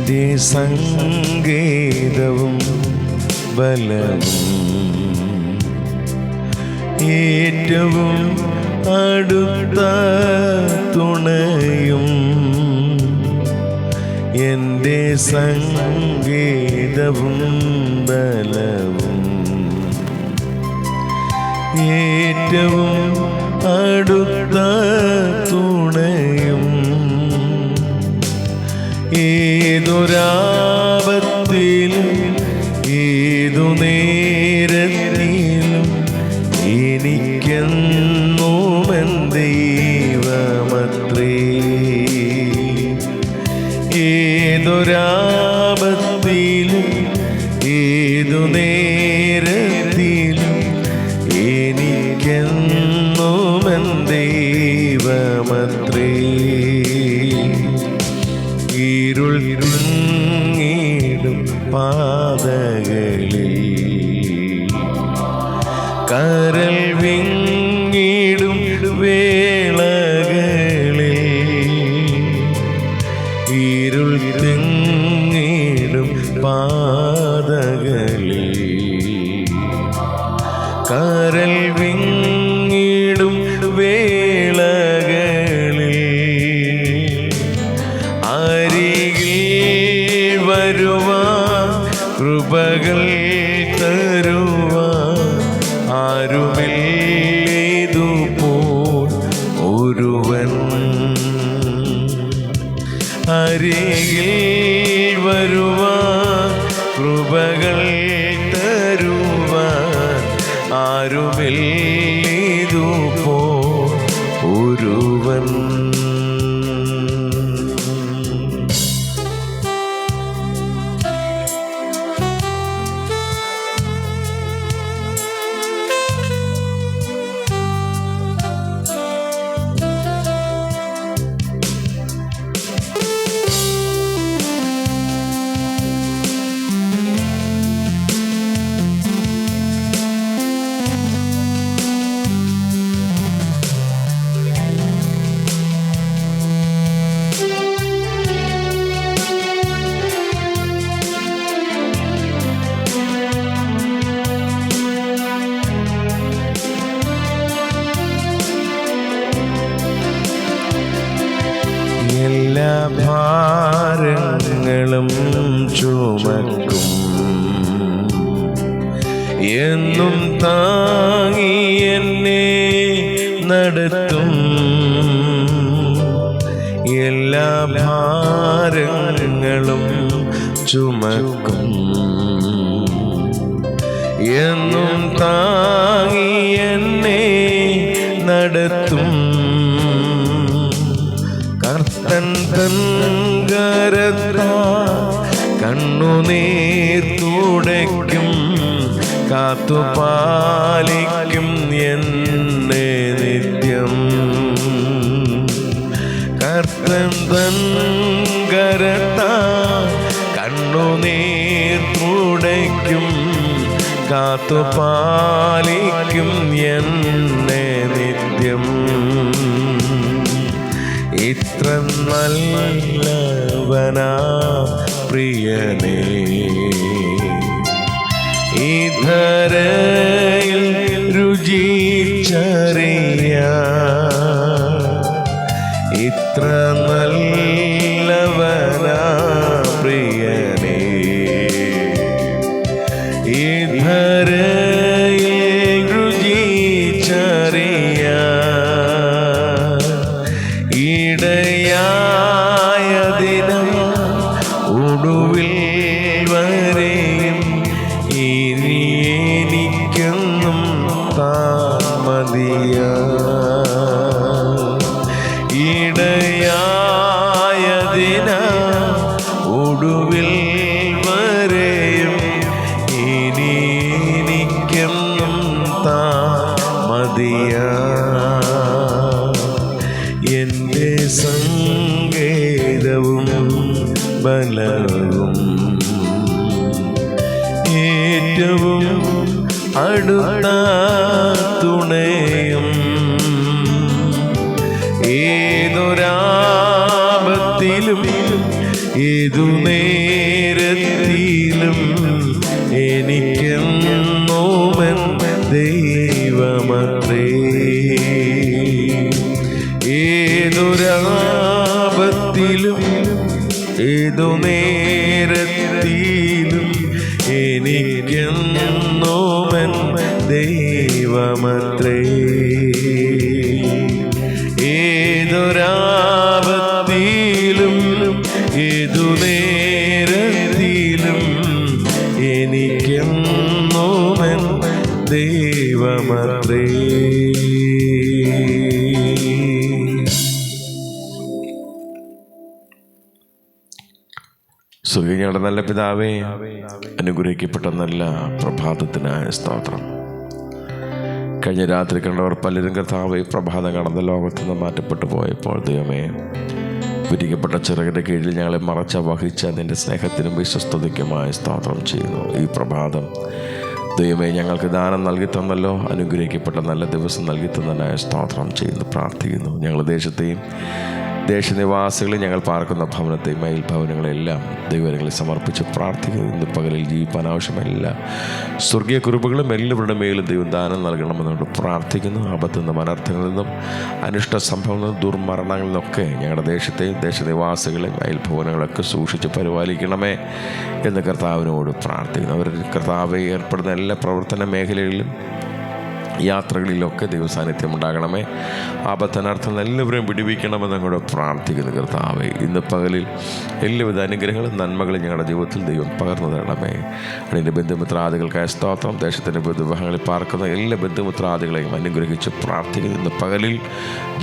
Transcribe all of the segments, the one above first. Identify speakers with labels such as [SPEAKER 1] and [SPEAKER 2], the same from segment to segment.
[SPEAKER 1] എൻ്റെ സങ്കേതവും ബലവും ഏറ്റവും അടുത്ത തുണയും, എൻ്റെ സങ്കേതവും ബലവും ഏറ്റവും അടുത്ത തുണയും, ഏതൊരാപത്തിലും ഏതു നേരത്തിലും എനിക്കെന്നും എൻ ദൈവമത്രേ. ഏതൊരാപത്തിലും ഏതു നേരത്തിലും എനിക്കെന്നും എൻ ദൈവമത്രേ. ഇരുൾ തിങ്ങിടും പാതകളിൽ കരൾ വിങ്ങിടും വേളകളിൽ, ഇരുൾ തിങ്ങിടും പാതകളിൽ കരൾ വിങ്ങിടും വേളകളിൽ അരികിൽ വരുവാൻ കൃപകൾ തരുവാൻ ആരുമില്ലേതുപോൽ ഒരുവൻ. അരികിൽ വരുവാൻ കൃപകൾ തരുവാൻ ആരുമില്ലേതുപോൽ ഒരുവൻ. എല്ലാ ഭാരങ്ങളും ചുമക്കും എന്നും താങ്ങി എന്നെ നടത്തും. എല്ലാ ഭാരങ്ങളും ചുമക്കും എന്നും താങ്ങി എന്നെ നടത്തും. കർത്തൻ തൻ കരത്താൽ കണ്ണുനീർ തുടയ്ക്കും, കാത്തുപാലിക്കും എന്നെ നിത്യം. കർത്തൻ തൻ കരത്താൽ കണ്ണുനീർ തുടയ്ക്കും, കാത്തുപാലിക്കും എന്നെ നിത്യം. ഇത്ര നല്ലവനാ പ്രിയനേ, ഈ ധരയിൽ രുചിച്ചറിയാൻ. ഇത്ര നല്ലവനാ പ്രിയനേ, ഈ ധരയിൽ രുചിച്ചറിയാൻ. ഇടയായതിനാൽ ഒടുവിൽ വരെയും ഇനി എനിക്കൊന്നും താമതിയാ. ഇടയായതിനാൽ ഒടുവിൽ വരെയും ഇനി എനിക്കൊന്നും താമതിയാ. എൻ്റെ സങ്കേതവും ബലവും ഏറ്റവും അടുത്ത തുണയും, ഏതൊരാപത്തിലും ഏതു നേരത്തിലും എനിക്കെന്നോമൻ ദൈവമത്രേ. ഏതൊരാപത്തിലും ഏതു നേരത്തിലും എനിക്കെന്നോമൻ ദൈവമത്രേ. ഏതൊരാപത്തിലും ഏതു നേരത്തിലും എനിക്കെന്നോമൻ ദൈവമത്രേ. സ്വർഗ്ഗീയങ്ങളുടെ നല്ല പിതാവേ, അനുഗ്രഹിക്കപ്പെട്ട നല്ല പ്രഭാതത്തിനായ സ്തോത്രം. കഴിഞ്ഞ രാത്രി കണ്ടവർ പലരും കർത്താവേ പ്രഭാതം കടന്ന ലോകത്ത് നിന്ന് മാറ്റപ്പെട്ടു പോയപ്പോൾ ദൈവമേ, വിരിക്കപ്പെട്ട ചിറകിൻ്റെ കീഴിൽ ഞങ്ങളെ മറച്ച വഹിച്ച നിൻ്റെ സ്നേഹത്തിനും വിശ്വസ്തതയ്ക്കുമായി സ്തോത്രം ചെയ്യുന്നു. ഈ പ്രഭാതം ദൈവമേ ഞങ്ങൾക്ക് ദാനം നൽകി തന്നല്ലോ, അനുഗ്രഹിക്കപ്പെട്ട നല്ല ദിവസം നൽകി തന്നതിനായ സ്തോത്രം ചെയ്യുന്നു, പ്രാർത്ഥിക്കുന്നു. ഞങ്ങൾ ദേശത്തെയും ദേശനിവാസികളെ ഞങ്ങൾ പാർക്കുന്ന ഭവനത്തെയും അയൽഭവനങ്ങളെല്ലാം ദൈവങ്ങളിൽ സമർപ്പിച്ച് പ്രാർത്ഥിക്കുന്നു. ഇന്ന് പകലിൽ ജീവിപ്പാൻ ആവശ്യമെല്ലാ സ്വർഗീയ കുറിപ്പുകളും എല്ലാവരുടെ മേലും ദൈവം ദാനം നൽകണമെന്നുകൊണ്ട് പ്രാർത്ഥിക്കുന്നു. ആപത്തു നിന്നും അനർത്ഥങ്ങളിൽ നിന്നും അനിഷ്ട സംഭവങ്ങളിൽ നിന്നും ദുർമരണങ്ങളിൽ നിന്നൊക്കെ ഞങ്ങളുടെ ദേശത്തെയും ദേശനിവാസികളെയും അയൽഭവനങ്ങളൊക്കെ സൂക്ഷിച്ച് പരിപാലിക്കണമേ എന്ന് കർത്താവിനോട് പ്രാർത്ഥിക്കുന്നു. അവർ കർത്താവ് ഏർപ്പെടുന്ന എല്ലാ പ്രവർത്തന മേഖലകളിലും യാത്രകളിലൊക്കെ ദൈവസാന്നിധ്യം ഉണ്ടാകണമേ. ആപത്തനർത്ഥം എല്ലാവരെയും വിടുവിക്കണമെന്ന് കൂടെ പ്രാർത്ഥിക്കുന്നു കർത്താവേ. ഇന്ന് പകലിൽ എല്ലാവിധ അനുഗ്രഹങ്ങളും നന്മകളും ഞങ്ങളുടെ ജീവിതത്തിൽ ദൈവം പകർന്നു തരണമേ. അതിൻ്റെ ബന്ധുമിത്രാദികൾക്കായ സ്തോത്രം. ദേശത്തിൻ്റെ വിവാഹങ്ങളിൽ പാർക്കുന്ന എല്ലാ ബന്ധുമിത്രാദികളെയും അനുഗ്രഹിച്ച് പ്രാർത്ഥിക്കുന്നു. ഇന്ന് പകലിൽ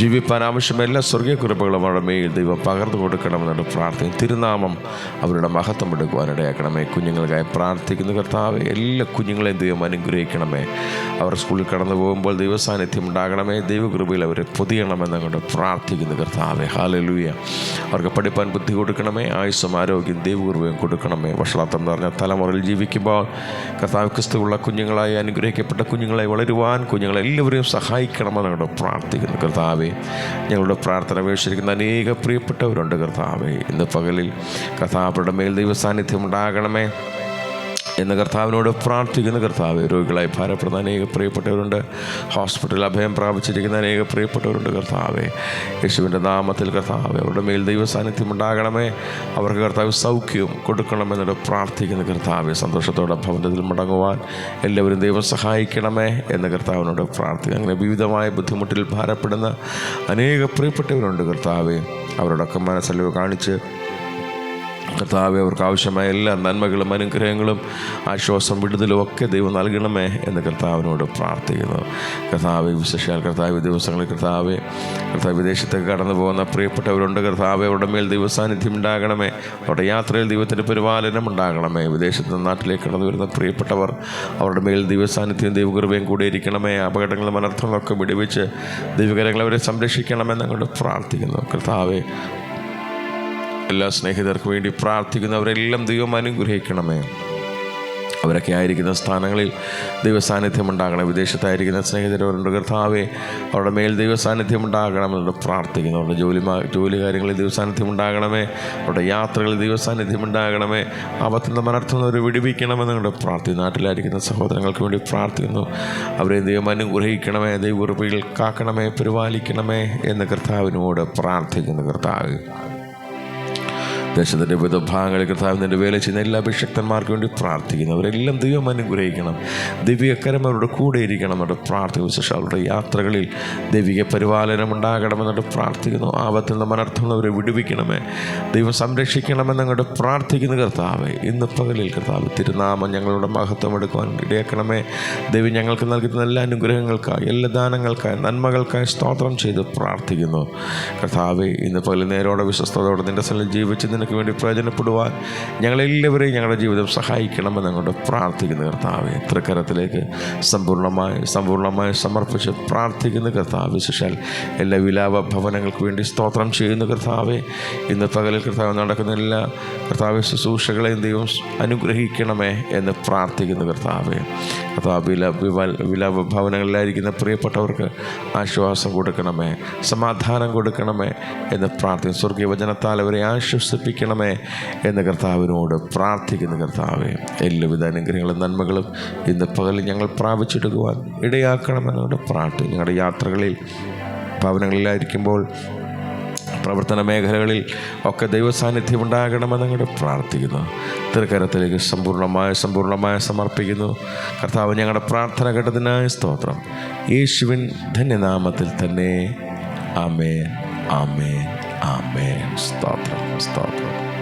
[SPEAKER 1] ജീവിപ്പാൻ ആവശ്യമായ എല്ലാ സ്വർഗീയ കൃപകളും അവരുടെ മേൽ ദൈവം പകർന്നു കൊടുക്കണമെന്നുണ്ട് പ്രാർത്ഥിക്കുന്നു. തിരുനാമം അവരുടെ മഹത്വം എടുക്കുവാനിടയാക്കണമേ. കുഞ്ഞുങ്ങൾക്കായി പ്രാർത്ഥിക്കുന്നു കർത്താവേ. എല്ലാ കുഞ്ഞുങ്ങളെയും ദൈവം അനുഗ്രഹിക്കണമേ. അവർ സ്കൂളിൽ കടന്നു പോകുമ്പോൾ ദൈവസാന്നിധ്യം ഉണ്ടാകണമേ. ദൈവകൃപയിൽ അവരെ പൊതിയണമെന്നുകൊണ്ട് പ്രാർത്ഥിക്കുന്നു കർത്താവേ. ഹല്ലേലൂയ. അവർക്ക് പഠിപ്പാൻ ബുദ്ധി കൊടുക്കണമേ. ആയുസ്സും ആരോഗ്യം ദൈവകൃപയും കൊടുക്കണമേ. വഷളാത്തം നിറഞ്ഞ തലമുറയിൽ ജീവിക്കുമ്പോൾ കർത്താവ് ക്രിസ്തുവുള്ള കുഞ്ഞുങ്ങളായി അനുഗ്രഹിക്കപ്പെട്ട കുഞ്ഞുങ്ങളായി വളരുവാൻ കുഞ്ഞുങ്ങളെല്ലാവരെയും സഹായിക്കണമെന്നുകൊണ്ട് പ്രാർത്ഥിക്കുന്നു കർത്താവേ. ഞങ്ങളുടെ പ്രാർത്ഥന വീക്ഷിക്കുന്ന അനേക പ്രിയപ്പെട്ടവരുണ്ട് കർത്താവേ. ഇന്ന് പകലിൽ കർത്താവരുടെ മേൽ ദൈവസാന്നിധ്യം ഉണ്ടാകണമേ എന്ന് കർത്താവിനോട് പ്രാർത്ഥിക്കുന്ന കർത്താവ്. രോഗികളായി ഭാരപ്പെടുന്ന അനേക പ്രിയപ്പെട്ടവരുണ്ട്. ഹോസ്പിറ്റലിൽ അഭയം പ്രാപിച്ചിരിക്കുന്ന അനേക പ്രിയപ്പെട്ടവരുണ്ട് കർത്താവെ. യേശുവിൻ്റെ നാമത്തിൽ കർത്താവെ അവരുടെ മേൽ ദൈവ സാന്നിധ്യം ഉണ്ടാകണമേ. അവർക്ക് കർത്താവ് സൗഖ്യവും കൊടുക്കണമെന്നോട് പ്രാർത്ഥിക്കുന്ന കർത്താവെ. സന്തോഷത്തോടെ ഭവനത്തിൽ മടങ്ങുവാൻ എല്ലാവരും ദൈവം സഹായിക്കണമേ എന്ന് കർത്താവിനോട് പ്രാർത്ഥിക്കുക. അങ്ങനെ വിവിധമായ ബുദ്ധിമുട്ടിൽ ഭാരപ്പെടുന്ന അനേക പ്രിയപ്പെട്ടവരുണ്ട് കർത്താവെ. അവരോടൊക്കെ മനസ്സലിവ് കാണിച്ച് കർത്താവെ അവർക്ക് ആവശ്യമായ എല്ലാ നന്മകളും അനുഗ്രഹങ്ങളും ആശ്വാസം വിടുതലും ഒക്കെ ദൈവം നൽകണമേ എന്ന് കർത്താവിനോട് പ്രാർത്ഥിക്കുന്നു. കർത്താവ് വിശേഷാൽ കർത്താവ് ദിവസങ്ങളിൽ കർത്താവ് വിദേശത്തേക്ക് കടന്നു പോകുന്ന പ്രിയപ്പെട്ടവരുണ്ട് കർത്താവ്. അവരുടെ മേൽ ദൈവസാന്നിധ്യം ഉണ്ടാകണമേ. അവരുടെ യാത്രയിൽ ദൈവത്തിൻ്റെ പരിപാലനം ഉണ്ടാകണമേ. വിദേശത്ത് നാട്ടിലേക്ക് കടന്നു വരുന്ന പ്രിയപ്പെട്ടവർ അവരുടെ മേൽ ദൈവസാന്നിധ്യം ദൈവകൃപയും കൂടെ ഇരിക്കണമേ. അപകടങ്ങളും അനർത്ഥങ്ങളൊക്കെ വിടുവിച്ച് ദൈവകരങ്ങൾ അവരെ സംരക്ഷിക്കണമെന്ന് അങ്ങോട്ട് പ്രാർത്ഥിക്കുന്നു കർത്താവെ. എല്ലാ സ്നേഹിതർക്കും വേണ്ടി പ്രാർത്ഥിക്കുന്നവരെല്ലാം ദൈവം അനുഗ്രഹിക്കണമേ. അവരൊക്കെ ആയിരിക്കുന്ന സ്ഥാനങ്ങളിൽ ദൈവസാന്നിധ്യം ഉണ്ടാകണം. വിദേശത്തായിരിക്കുന്ന സ്നേഹിതരുണ്ട് കർത്താവെ. അവരുടെ മേൽ ദൈവസാന്നിധ്യം ഉണ്ടാകണമെന്നുണ്ട് പ്രാർത്ഥിക്കുന്നു. അവരുടെ ജോലി കാര്യങ്ങളിൽ ദൈവസാന്നിധ്യം ഉണ്ടാകണമേ. അവരുടെ യാത്രകളിൽ ദൈവസാന്നിധ്യം ഉണ്ടാകണമേ. ആപത്തിൽ നിന്ന് അനർത്ഥം വിടുവിക്കണമെന്നുണ്ട് പ്രാർത്ഥിക്കുന്നു. നാട്ടിലായിരിക്കുന്ന സഹോദരങ്ങൾക്ക് വേണ്ടി പ്രാർത്ഥിക്കുന്നു. അവരെ ദൈവം അനുഗ്രഹിക്കണമേ. ദൈവകൃപയിൽ കാക്കണമേ, പരിപാലിക്കണമേ എന്ന് കർത്താവിനോട് പ്രാർത്ഥിക്കുന്നു കർത്താവ്. ദേശത്തിൻ്റെ വിവിധ ഭാഗങ്ങളിൽ കർത്താവിൻ്റെ വേല ചെയ്യുന്ന എല്ലാ അഭിഷക്തന്മാർക്ക് വേണ്ടി പ്രാർത്ഥിക്കുന്നു. അവരെല്ലാം ദൈവം അനുഗ്രഹിക്കണം. ദിവ്യകരം അവരുടെ കൂടെ ഇരിക്കണം എന്നോട് പ്രാർത്ഥിക്കുന്നു. വിശേഷം അവരുടെ യാത്രകളിൽ ദൈവിക പരിപാലനം ഉണ്ടാകണമെന്നോട് പ്രാർത്ഥിക്കുന്നു. ആപത്തിൽ നിന്ന് അനർത്ഥം അവരെ വിടുവിക്കണമേ. ദൈവം സംരക്ഷിക്കണമെന്നങ്ങോട്ട് പ്രാർത്ഥിക്കുന്നു കർത്താവെ. ഇന്ന് പകലിൽ കർത്താവ് തിരുനാമം ഞങ്ങളുടെ മഹത്വം എടുക്കുവാൻ ഇടയാക്കണമേ. ദൈവം ഞങ്ങൾക്ക് നൽകുന്ന എല്ലാ അനുഗ്രഹങ്ങൾക്കായി, എല്ലാ ദാനങ്ങൾക്കായി, നന്മകൾക്കായി സ്തോത്രം ചെയ്ത് പ്രാർത്ഥിക്കുന്നു കർത്താവെ. ഇന്ന് പകൽ നേരോടെ വിശ്വസ്തയോടെ നിൻ്റെ സ്ഥലം ജീവിച്ച് നിനക്ക് വേണ്ടി പ്രയോജനപ്പെടുവാൻ ഞങ്ങളെല്ലാവരെയും ഞങ്ങളുടെ ജീവിതം സഹായിക്കണമെന്ന് അങ്ങോട്ട് പ്രാർത്ഥിക്കുന്ന കർത്താവെ. തൃക്കരത്തിലേക്ക് സമ്പൂർണ്ണമായി സമർപ്പിച്ച് പ്രാർത്ഥിക്കുന്ന കർത്താവ്. വിശേഷാൽ എല്ലാ വിലാപ ഭവനങ്ങൾക്ക് വേണ്ടി സ്തോത്രം ചെയ്യുന്ന കർത്താവെ. ഇന്ന് പകലിൽ കർത്താവ് നടക്കുന്ന എല്ലാ കർത്താവ് ശുശ്രൂഷകളെയും ദൈവം അനുഗ്രഹിക്കണമേ എന്ന് പ്രാർത്ഥിക്കുന്ന കർത്താവെ. കർത്താവ് വിലാപ ഭവനങ്ങളിലായിരിക്കുന്ന പ്രിയപ്പെട്ടവർക്ക് ആശ്വാസം കൊടുക്കണമേ, സമാധാനം കൊടുക്കണമേ എന്ന് പ്രാർത്ഥിക്കും. സ്വർഗീയ വചനത്താൽ അവരെ ആശ്വസിപ്പിക്കും വർഷിക്കണമേ എന്ന് കർത്താവിനോട് പ്രാർത്ഥിക്കുന്ന കർത്താവേ, എല്ലാവിധ അനുഗ്രഹങ്ങളും നന്മകളും ഇന്ന് പകലിൽ ഞങ്ങൾ പ്രാപിച്ചെടുക്കുവാൻ ഇടയാക്കണമെന്നോട് പ്രാർത്ഥിക്കും. ഞങ്ങളുടെ യാത്രകളിൽ, ഭവനങ്ങളിലായിരിക്കുമ്പോൾ, പ്രവർത്തന മേഖലകളിൽ ഒക്കെ ദൈവസാന്നിധ്യം ഉണ്ടാകണമെന്ന് അങ്ങോട്ട് പ്രാർത്ഥിക്കുന്നു. തൃക്കരത്തിലേക്ക് സമ്പൂർണ്ണമായ സമർപ്പിക്കുന്നു. കർത്താവ്, ഞങ്ങളുടെ പ്രാർത്ഥന കേട്ടതിനായ സ്തോത്രം. യേശുവിൻ ധന്യനാമത്തിൽ തന്നെ. ആമേൻ, ആമേൻ, ആമേൻ. സ്തോത്രം, സ്തോത്രം.